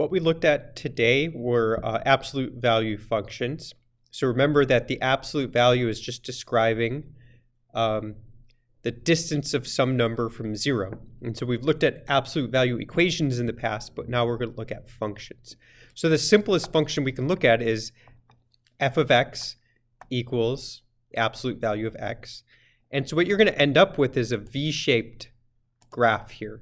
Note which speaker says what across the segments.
Speaker 1: What we looked at today were absolute value functions. So remember that the absolute value is just describing the distance of some number from 0. And so we've looked at absolute value equations in the past, but now we're going to look at functions. So the simplest function we can look at is f of x equals absolute value of x. And so what you're going to end up with is a v-shaped graph here.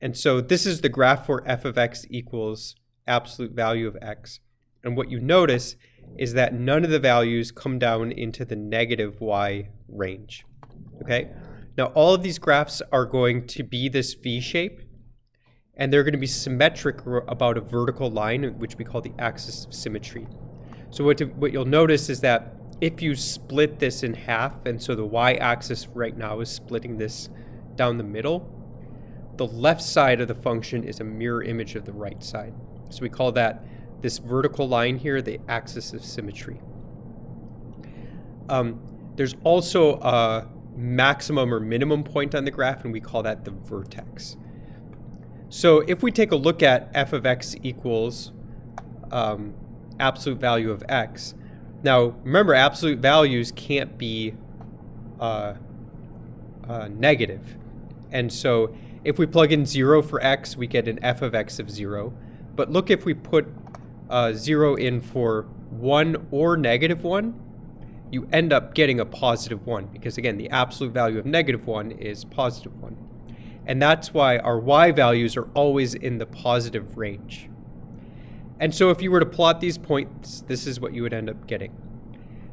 Speaker 1: And so this is the graph for f of x equals absolute value of x. And what you notice is that none of the values come down into the negative y range. Okay? Now all of these graphs are going to be this V shape, and they're going to be symmetric about a vertical line, which we call the axis of symmetry. So what you'll notice is that if you split this in half, and so the y-axis right now is splitting this down the middle, the left side of the function is a mirror image of the right side. So we call that this vertical line here the axis of symmetry. There's also a maximum or minimum point on the graph, and we call that the vertex. So if we take a look at f of x equals absolute value of x, now remember absolute values can't be negative. And so if we plug in 0 for x, we get an f of x of 0. But look, if we put 0 in for 1 or negative 1, you end up getting a positive 1, because again, the absolute value of negative 1 is positive 1. And that's why our y values are always in the positive range. And so if you were to plot these points, this is what you would end up getting.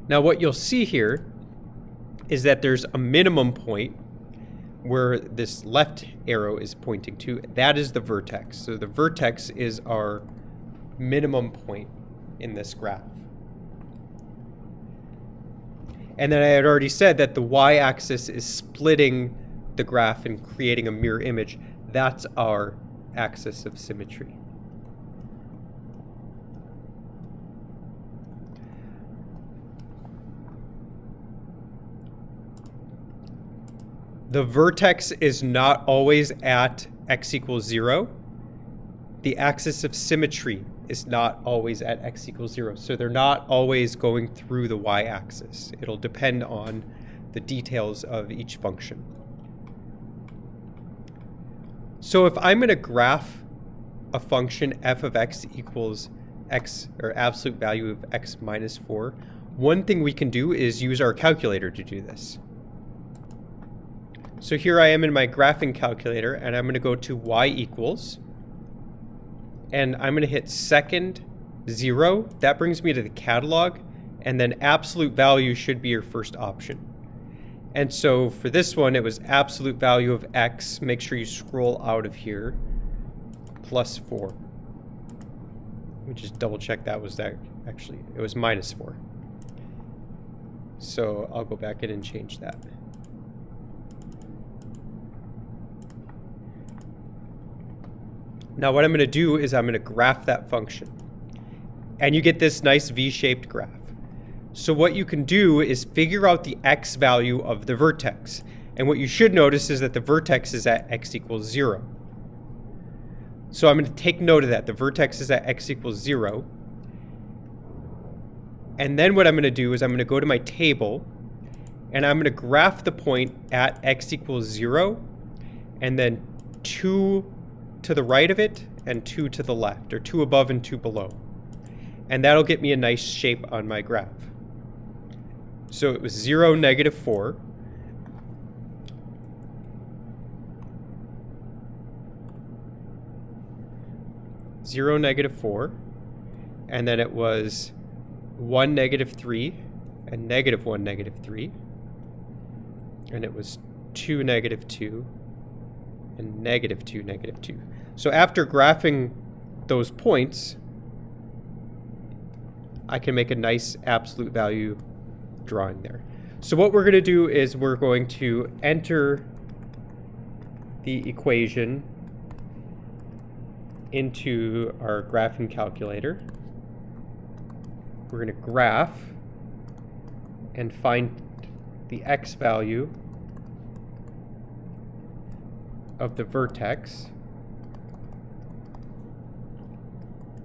Speaker 1: Now what you'll see here is that there's a minimum point where this left arrow is pointing to. That is the vertex. So the vertex is our minimum point in this graph. And then I had already said that the y-axis is splitting the graph and creating a mirror image. That's our axis of symmetry. The vertex is not always at x equals 0. The axis of symmetry is not always at x equals 0. So they're not always going through the y-axis. It'll depend on the details of each function. So if I'm going to graph a function f of x equals x, or absolute value of x minus 4, one thing we can do is use our calculator to do this. So here I am in my graphing calculator, and I'm going to go to y equals, and I'm going to hit second 0. That brings me to the catalog, and then absolute value should be your first option. And so for this one, it was absolute value of x. Make sure you scroll out of here, plus 4. Let me just double check that was that. Actually, it was minus 4. So I'll go back in and change that. Now what I'm going to do is I'm going to graph that function. And you get this nice V-shaped graph. So what you can do is figure out the x value of the vertex. And what you should notice is that the vertex is at x equals 0. So I'm going to take note of that. The vertex is at x equals 0. And then what I'm going to do is I'm going to go to my table, and I'm going to graph the point at x equals 0, and then 2 to the right of it and 2 to the left, or 2 above and 2 below. And that'll get me a nice shape on my graph. So it was 0, negative 4. Zero, negative 4. And then it was 1, negative 3, and negative 1, negative 3. And it was 2, negative 2, and negative 2, negative 2. So after graphing those points, I can make a nice absolute value drawing there. So what we're going to do is we're going to enter the equation into our graphing calculator. We're going to graph and find the x value of the vertex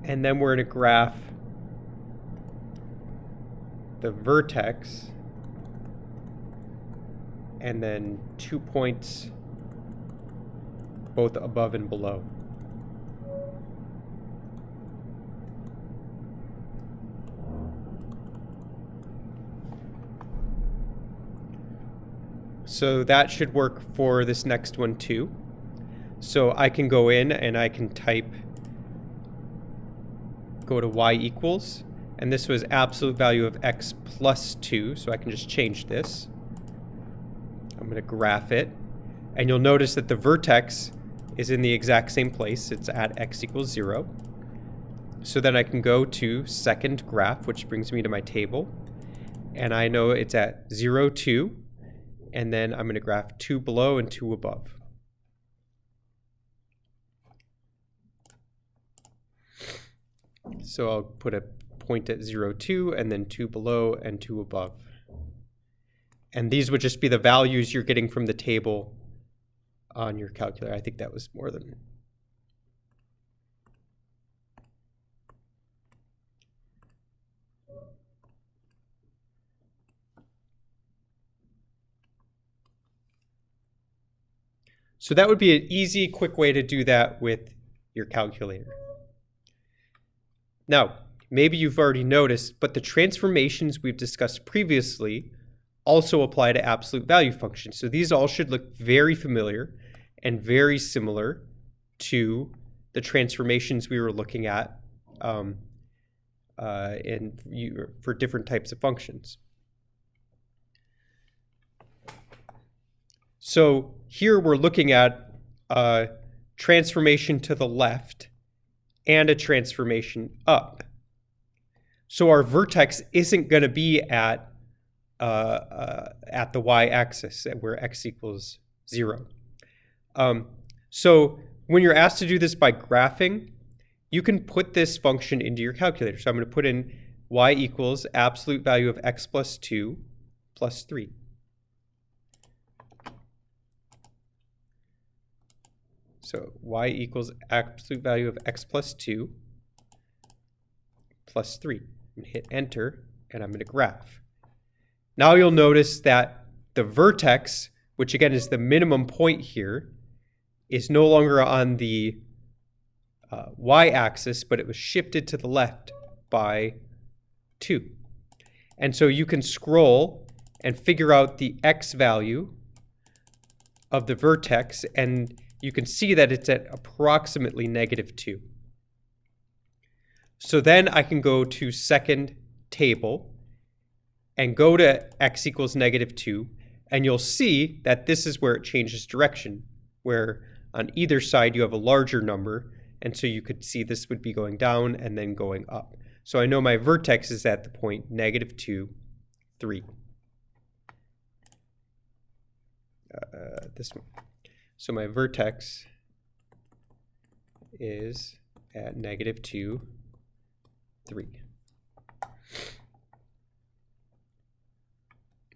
Speaker 1: And then we're going to graph the vertex and then 2 points both above and below. So that should work for this next one too. So I can go in and I can go to y equals, and this was absolute value of x plus 2, so I can just change this. I'm going to graph it, and you'll notice that the vertex is in the exact same place. It's at x equals 0. So then I can go to second graph, which brings me to my table, and I know it's at 0, 2, and then I'm going to graph 2 below and 2 above. So I'll put a point at 0, 2, and then 2 below and 2 above. And these would just be the values you're getting from the table on your calculator. I think that was more than... So that would be an easy, quick way to do that with your calculator. Now, maybe you've already noticed, but the transformations we've discussed previously also apply to absolute value functions. So these all should look very familiar and very similar to the transformations we were looking at for different types of functions. So here we're looking at a transformation to the left and a transformation up. So our vertex isn't going to be at the y-axis, where x equals 0. So when you're asked to do this by graphing, you can put this function into your calculator. So I'm going to put in y equals absolute value of x plus 2 plus 3. So y equals absolute value of x plus 2 plus 3. I'm going to hit enter, and I'm going to graph. Now you'll notice that the vertex, which again is the minimum point here, is no longer on the y-axis, but it was shifted to the left by 2. And so you can scroll and figure out the x value of the vertex, and you can see that it's at approximately -2. So then I can go to second table and go to x equals -2, and you'll see that this is where it changes direction, where on either side you have a larger number, and so you could see this would be going down and then going up. So I know my vertex is at the point -2, 3. This one. So my vertex is at -2, 3.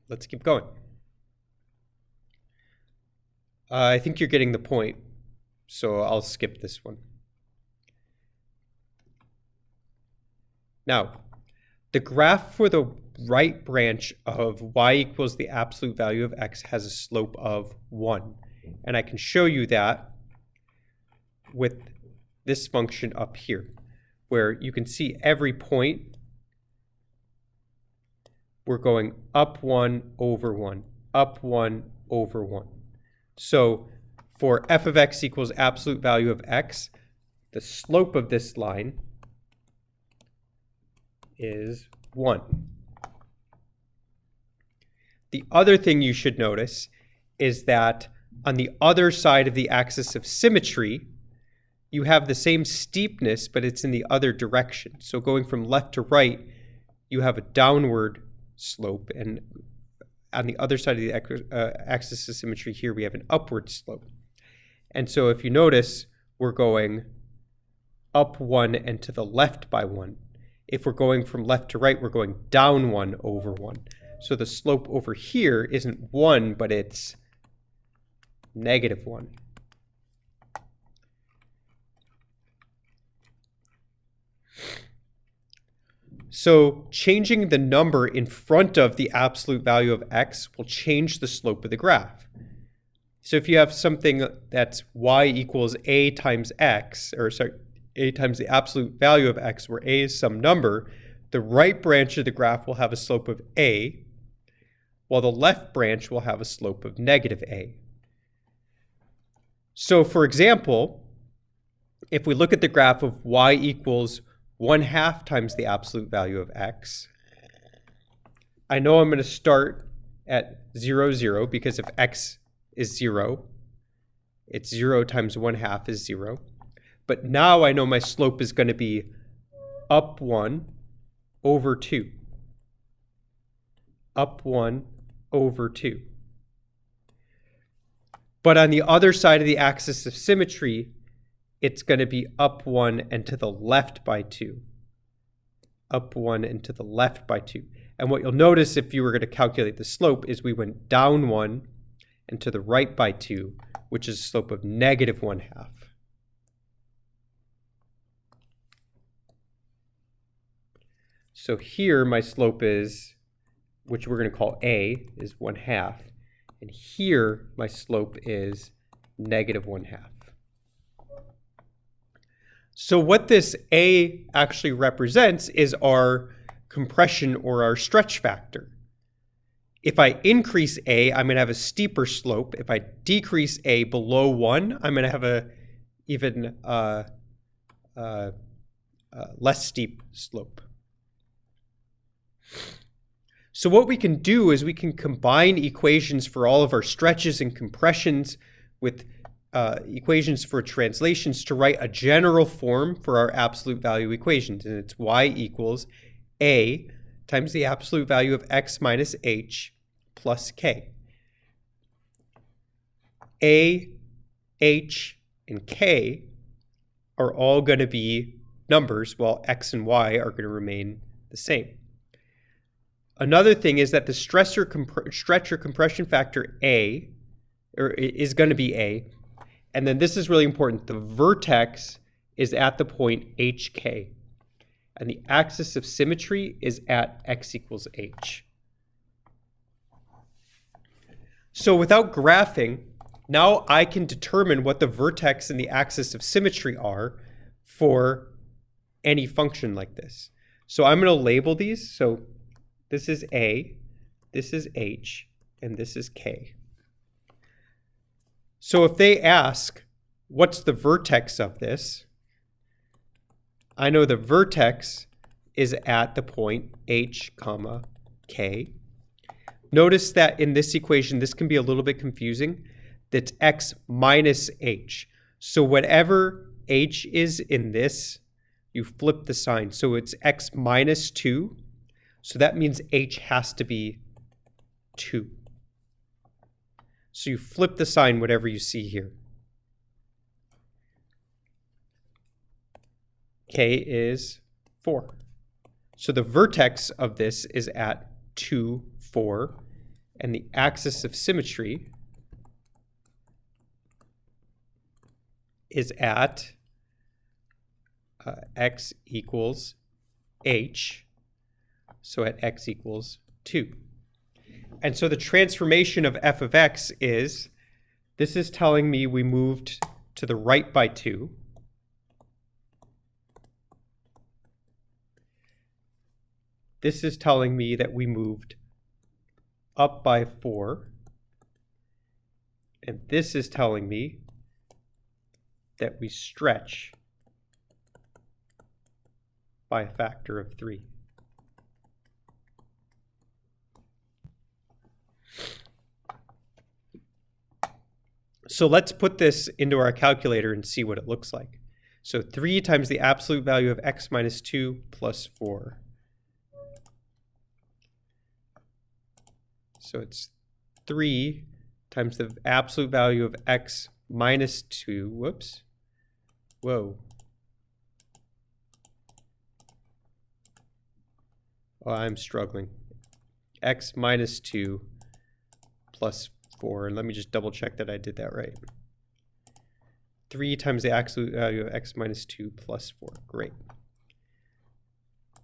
Speaker 1: Let's keep going. I think you're getting the point, so I'll skip this one. Now, the graph for the right branch of y equals the absolute value of x has a slope of 1. And I can show you that with this function up here, where you can see every point we're going up 1 over 1, up 1 over 1. So for f of x equals absolute value of x, the slope of this line is 1. The other thing you should notice is that on the other side of the axis of symmetry, you have the same steepness, but it's in the other direction. So going from left to right, you have a downward slope, and on the other side of the axis of symmetry here, we have an upward slope. And so if you notice, we're going up 1 and to the left by 1. If we're going from left to right, we're going down 1 over 1. So the slope over here isn't 1, but it's -1. So changing the number in front of the absolute value of x will change the slope of the graph. So if you have something that's y equals a times x, or sorry, a times the absolute value of x, where a is some number, the right branch of the graph will have a slope of a, while the left branch will have a slope of negative a. So for example, if we look at the graph of y equals 1/2 times the absolute value of x, I know I'm going to start at 0, 0, because if x is 0, it's 0 times 1/2 is 0. But now I know my slope is going to be up 1 over 2. Up 1 over 2. But on the other side of the axis of symmetry, it's going to be up 1 and to the left by 2. Up 1 and to the left by 2. And what you'll notice if you were going to calculate the slope is we went down 1 and to the right by 2, which is a slope of negative 1/2. So here my slope is, which we're going to call a, is 1/2. And here my slope is negative 1/2. So what this a actually represents is our compression or our stretch factor. If I increase a, I'm going to have a steeper slope. If I decrease a below 1, I'm going to have a even less steep slope. So what we can do is we can combine equations for all of our stretches and compressions with equations for translations to write a general form for our absolute value equations. And it's y equals a times the absolute value of x minus h plus k. A, h, and k are all going to be numbers, while x and y are going to remain the same. Another thing is that the stretch or compression factor a, is going to be a, and then this is really important. The vertex is at the point hk, and the axis of symmetry is at x equals h. So without graphing, now I can determine what the vertex and the axis of symmetry are for any function like this. So I'm going to label these. So this is a, this is h, and this is k. So if they ask, what's the vertex of this? I know the vertex is at the point h, comma, k. Notice that in this equation, this can be a little bit confusing. That's x minus h. So whatever h is in this, you flip the sign. So it's x minus 2. So that means h has to be 2. So you flip the sign, whatever you see here. K is 4. So the vertex of this is at 2, 4, and the axis of symmetry is at x equals h, so at x equals 2. And so the transformation of f of x is, this is telling me we moved to the right by 2. This is telling me that we moved up by 4. And this is telling me that we stretch by a factor of 3. So let's put this into our calculator and see what it looks like. So 3 times the absolute value of x minus 2 plus 4. So it's 3 times the absolute value of x minus 2. Whoops. Whoa. Oh, I'm struggling. X minus 2 plus 4. And let me just double check that I did that right. 3 times the absolute value of x minus 2 plus 4. Great.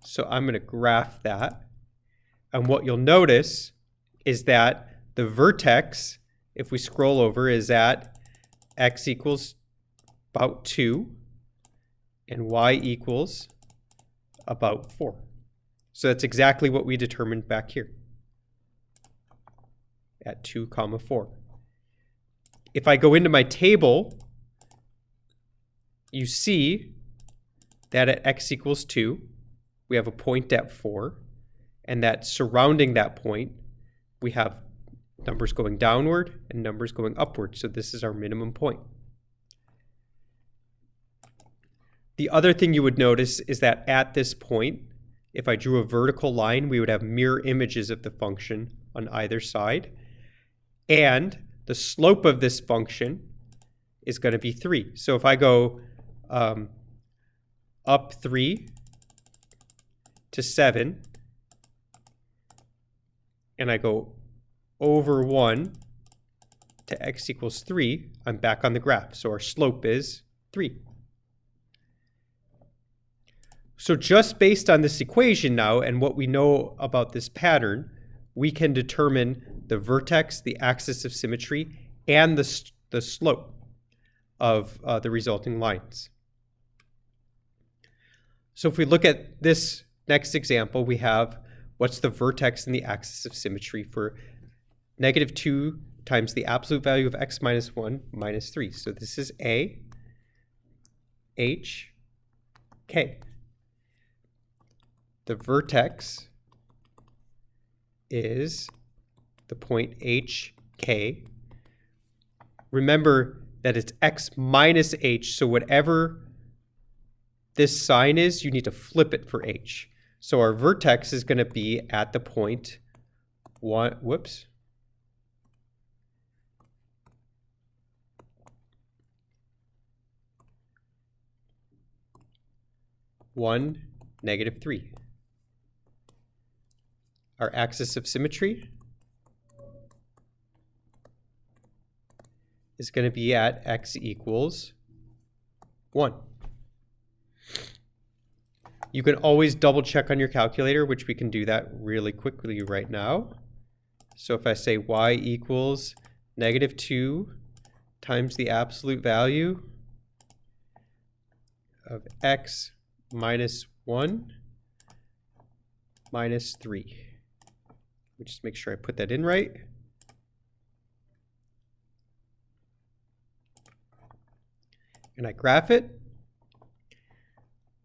Speaker 1: So I'm going to graph that. And what you'll notice is that the vertex, if we scroll over, is at x equals about 2 and y equals about 4. So that's exactly what we determined back here at 2, 4. If I go into my table, you see that at x equals 2, we have a point at 4, and that surrounding that point, we have numbers going downward and numbers going upward. So this is our minimum point. The other thing you would notice is that at this point, if I drew a vertical line, we would have mirror images of the function on either side. And the slope of this function is going to be 3. So if I go up 3 to 7, and I go over 1 to x equals 3, I'm back on the graph. So our slope is 3. So just based on this equation now and what we know about this pattern, we can determine the vertex, the axis of symmetry, and the slope of the resulting lines. So if we look at this next example, we have what's the vertex and the axis of symmetry for -2 times the absolute value of x minus 1 minus 3. So this is A, H, K. The vertex is the point HK. Remember that it's x minus h, so whatever this sign is, you need to flip it for h. So our vertex is going to be at the point 1, 3. Our axis of symmetry is going to be at x equals 1. You can always double check on your calculator, which we can do that really quickly right now. So if I say y equals -2 times the absolute value of x minus 1 minus 3. Let me just make sure I put that in right. And I graph it.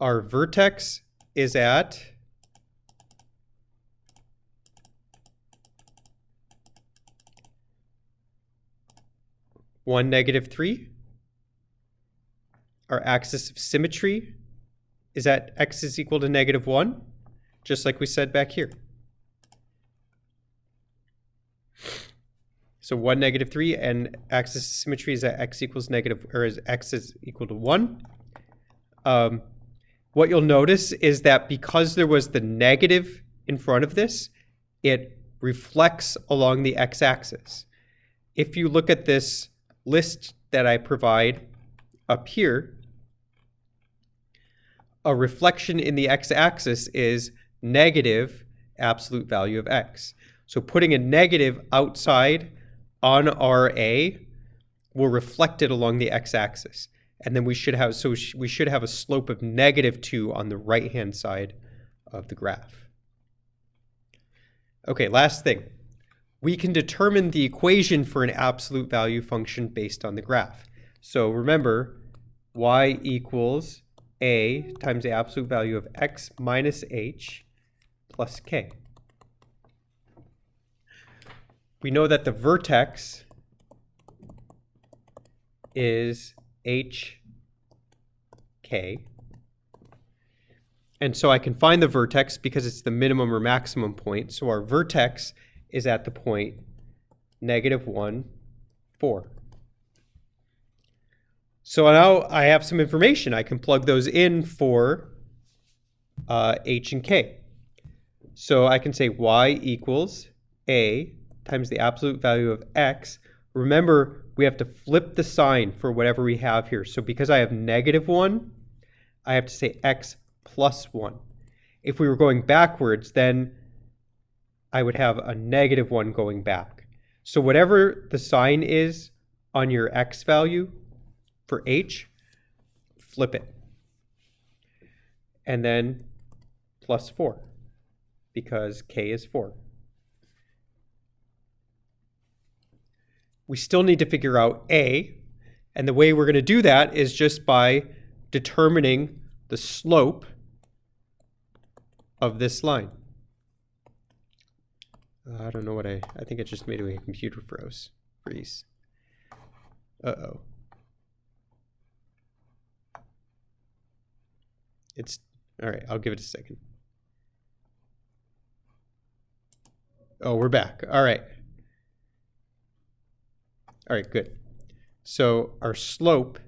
Speaker 1: Our vertex is at (1, -3). Our axis of symmetry is at x is equal to -1, just like we said back here. So 1, -3, and axis of symmetry is at x equals x is equal to 1. What you'll notice is that because there was the negative in front of this, it reflects along the x-axis. If you look at this list that I provide up here, a reflection in the x-axis is negative absolute value of x. So putting a negative outside on RA will reflect it along the x-axis. And then we should have a slope of -2 on the right-hand side of the graph. Okay, last thing. We can determine the equation for an absolute value function based on the graph. So remember, y equals a times the absolute value of x minus h plus k. We know that the vertex is HK. And so I can find the vertex because it's the minimum or maximum point. So our vertex is at the point -1, 4. So now I have some information. I can plug those in for h and k. So I can say y equals a times the absolute value of x. Remember, we have to flip the sign for whatever we have here. So because I have -1, I have to say x plus 1. If we were going backwards, then I would have a -1 going back. So whatever the sign is on your x value for h, flip it. And then plus 4, because k is 4. We still need to figure out a, and the way we're going to do that is just by determining the slope of this line. I don't know what I think it just made a computer freeze. Uh-oh. All right, I'll give it a second. Oh, we're back. All right. All right, good. So our slope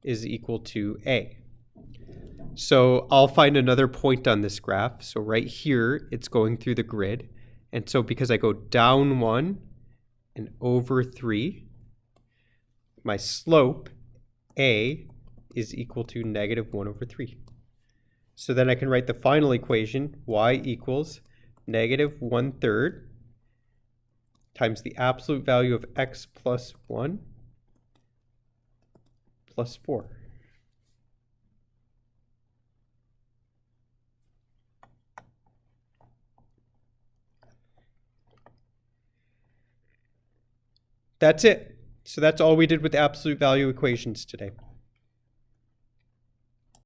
Speaker 1: is equal to a. So I'll find another point on this graph. So right here, it's going through the grid. And so because I go down 1 and over 3, my slope, a, is equal to -1 over 3. So then I can write the final equation, y equals -1/3 times the absolute value of x plus 1 plus 4. That's it. So that's all we did with absolute value equations today.